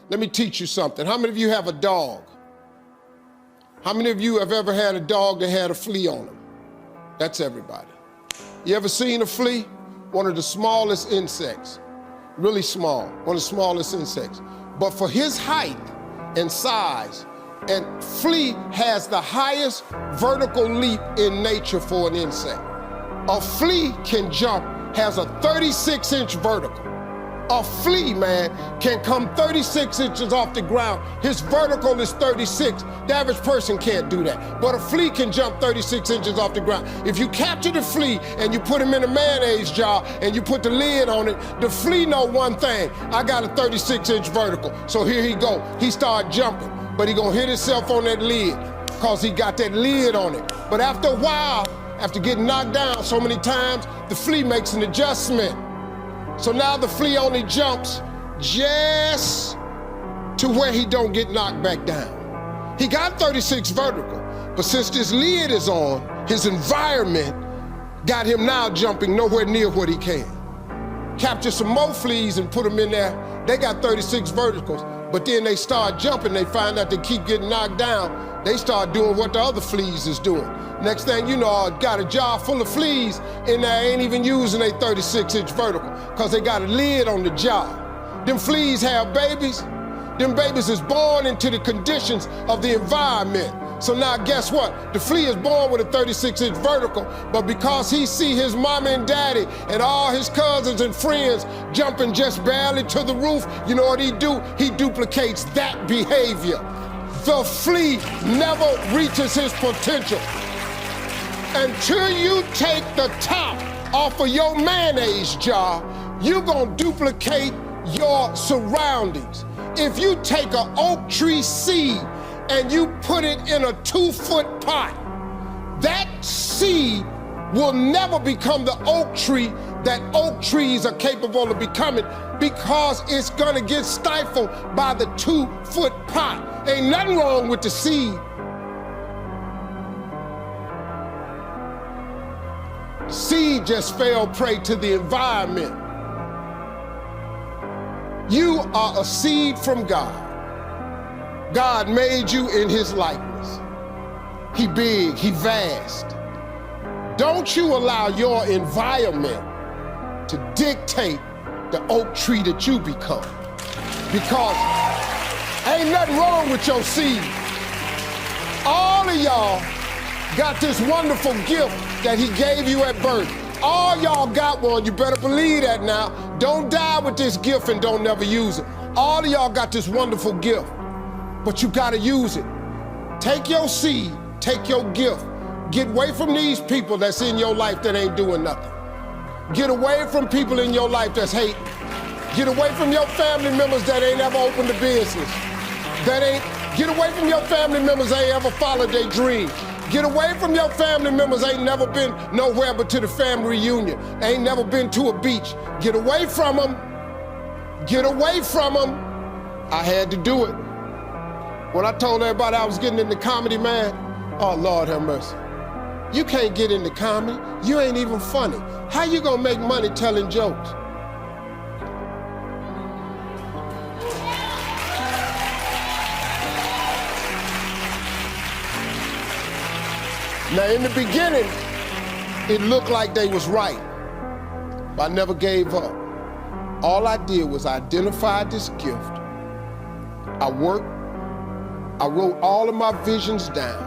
Let me teach you something. How many of you have a dog? How many of you have ever had a dog that had a flea on him? That's everybody. You ever seen a flea? One of the smallest insects. Really small, one of the smallest insects. But for his height and size, and flea has the highest vertical leap in nature for an insect. A flea can jump, has a 36-inch vertical. A flea, man, can come 36 inches off the ground. His vertical is 36. The average person can't do that. But a flea can jump 36 inches off the ground. If you capture the flea and you put him in a mayonnaise jar and you put the lid on it, the flea know one thing: I got a 36-inch vertical. So here he go. He start jumping, but he gonna hit himself on that lid because he got that lid on it. But after a while, after getting knocked down so many times, the flea makes an adjustment. So now the flea only jumps just to where he don't get knocked back down. He got 36 vertical, but since this lid is on, his environment got him now jumping nowhere near what he can. Capture some more fleas and put them in there. They got 36 verticals, but then they start jumping. They find out they keep getting knocked down. They start doing what the other fleas is doing. Next thing you know, I got a jar full of fleas and they ain't even using a 36-inch vertical because they got a lid on the jar. Them fleas have babies. Them babies is born into the conditions of the environment. So now guess what? The flea is born with a 36-inch vertical, but because he see his mama and daddy and all his cousins and friends jumping just barely to the roof, you know what he do? He duplicates that behavior. The flea never reaches his potential. Until you take the top off of your mayonnaise jar, you're gonna duplicate your surroundings. If you take an oak tree seed and you put it in a 2-foot pot, that seed will never become the oak tree that oak trees are capable of becoming because it's gonna get stifled by the 2-foot pot. Ain't nothing wrong with the seed. Seed just fell prey to the environment. You are a seed from God. God made you in his likeness. He big, he vast. Don't you allow your environment to dictate the oak tree that you become. Because ain't nothing wrong with your seed. All of y'all got this wonderful gift that he gave you at birth. All y'all got one, you better believe that now. Don't die with this gift and don't never use it. All of y'all got this wonderful gift, but you gotta use it. Take your seed, take your gift. Get away from these people that's in your life that ain't doing nothing. Get away from people in your life that's hating. Get away from your family members that ain't ever opened a business. Get away from your family members that ain't ever followed their dream. Get away from your family members ain't never been nowhere but to the family reunion. Ain't never been to a beach. Get away from them. Get away from them. I had to do it. When I told everybody I was getting into comedy, man, oh Lord have mercy. You can't get into comedy. You ain't even funny. How you gonna make money telling jokes? Now, in the beginning, it looked like they was right, but I never gave up. All I did was identify this gift. I worked, I wrote all of my visions down.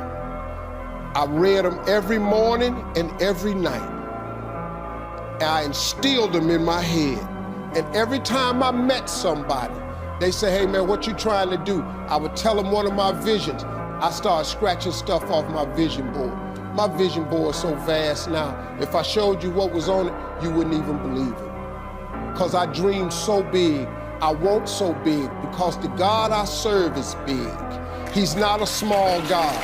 I read them every morning and every night. And I instilled them in my head. And every time I met somebody, they say, hey man, what you trying to do? I would tell them one of my visions. I started scratching stuff off my vision board. My vision board is so vast now, if I showed you what was on it, you wouldn't even believe it. Because I dream so big, I want so big, because the God I serve is big. He's not a small God.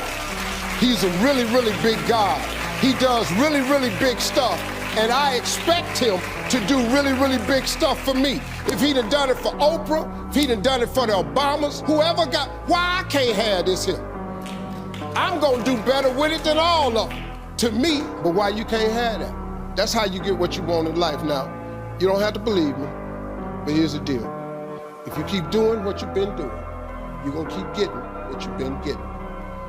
He's a really, really big God. He does really, really big stuff, and I expect him to do really, really big stuff for me. If he'd have done it for Oprah, if he'd have done it for the Obamas, whoever got, why I can't have this here? I'm gonna do better with it than all of them, to me, but why you can't have that? That's how you get what you want in life now. You don't have to believe me, but here's the deal. If you keep doing what you've been doing, you're gonna keep getting what you've been getting.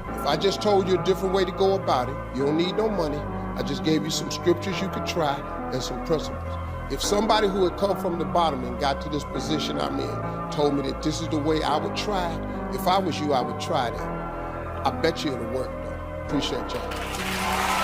If I just told you a different way to go about it, you don't need no money. I just gave you some scriptures you could try and some principles. If somebody who had come from the bottom and got to this position I'm in told me that this is the way I would try, if I was you, I would try that. I bet you it'll work though. Appreciate y'all.